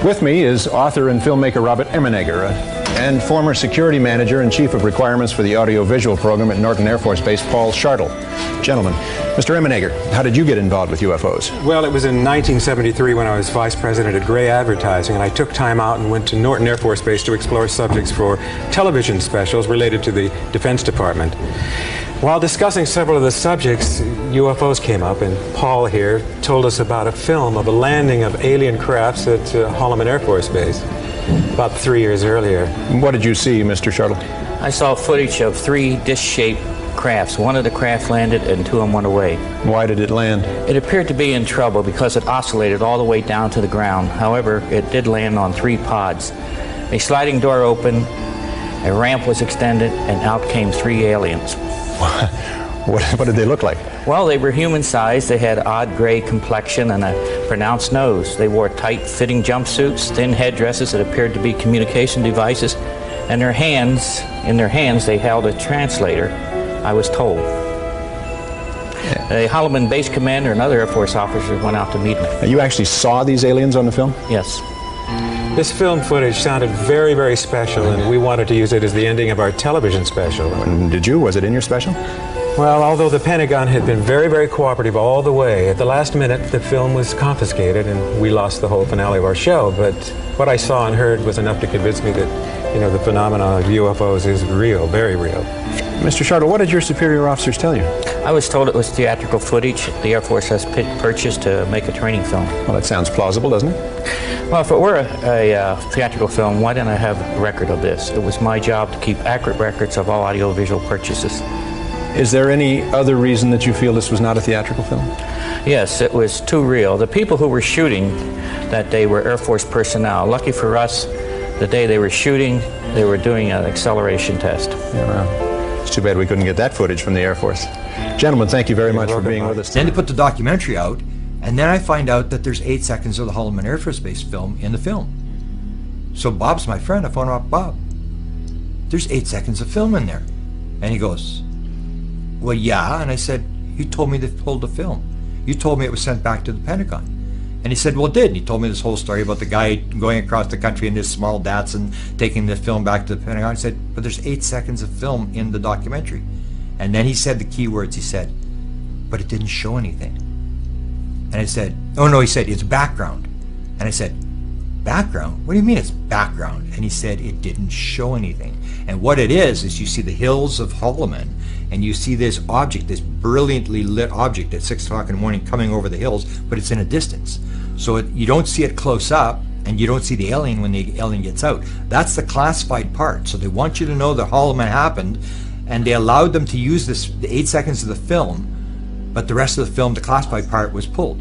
With me is author and filmmaker Robert Emenegger, and former security manager and chief of requirements for the audio-visual program at Norton Air Force Base, Paul Shartle. Gentlemen, Mr. Emenegger, how did you get involved with UFOs? Well, it was in 1973 when I was vice president at Gray Advertising, and I took time out and went to Norton Air Force Base to explore subjects for television specials related to the Defense Department. While discussing several of the subjects, UFOs came up, and Paul here told us about a film of a landing of alien crafts at Holloman Air Force Base about 3 years earlier. What did you see, Mr. Shartle? I saw footage of 3 disc-shaped crafts. One of the craft landed and 2 of them went away. Why did it land? It appeared to be in trouble because it oscillated all the way down to the ground. However, it did land on 3 pods. A sliding door opened, a ramp was extended, and out came 3 aliens. What did they look like? Well, they were human-sized. They had odd gray complexion and a pronounced nose. They wore tight-fitting jumpsuits, thin headdresses that appeared to be communication devices, and in their hands they held a translator, I was told. A Holloman base commander and other Air Force officers went out to meet them. You actually saw these aliens on the film? Yes. This film footage sounded very, very special, and we wanted to use it as the ending of our television special. Did you? Was it in your special? Well, although the Pentagon had been very, very cooperative all the way, at the last minute the film was confiscated and we lost the whole finale of our show. But what I saw and heard was enough to convince me that, the phenomenon of UFOs is real, very real. Mr. Shartle, what did your superior officers tell you? I was told it was theatrical footage the Air Force has purchased to make a training film. Well, that sounds plausible, doesn't it? Well, if it were a theatrical film, why didn't I have a record of this? It was my job to keep accurate records of all audiovisual purchases. Is there any other reason that you feel this was not a theatrical film? Yes, it was too real. The people who were shooting that day were Air Force personnel. Lucky for us, the day they were shooting, they were doing an acceleration test. Yeah, well, it's too bad we couldn't get that footage from the Air Force. Gentlemen, thank you very much for being with us. Then they put the documentary out, and then I find out that there's 8 seconds of the Holloman Air Force Base film in the film. So Bob's my friend. I phone up Bob. There's 8 seconds of film in there. And he goes, well, yeah. And I said, you told me they pulled the film. You told me it was sent back to the Pentagon. And he said, well, it did. And he told me this whole story about the guy going across the country in his small Datsun, taking the film back to the Pentagon. I said, but there's 8 seconds of film in the documentary. And then he said the key words. He said, but it didn't show anything. And I said, oh no, he said, it's background. And I said, background? What do you mean it's background? And he said, it didn't show anything. And what it is you see the hills of Holloman, and you see this object, this brilliantly lit object at 6 o'clock in the morning coming over the hills, but it's in a distance. So you don't see it close up, and you don't see the alien when the alien gets out. That's the classified part. So they want you to know that Holloman happened, and they allowed them to use the 8 seconds of the film, but the rest of the film, the classified part, was pulled.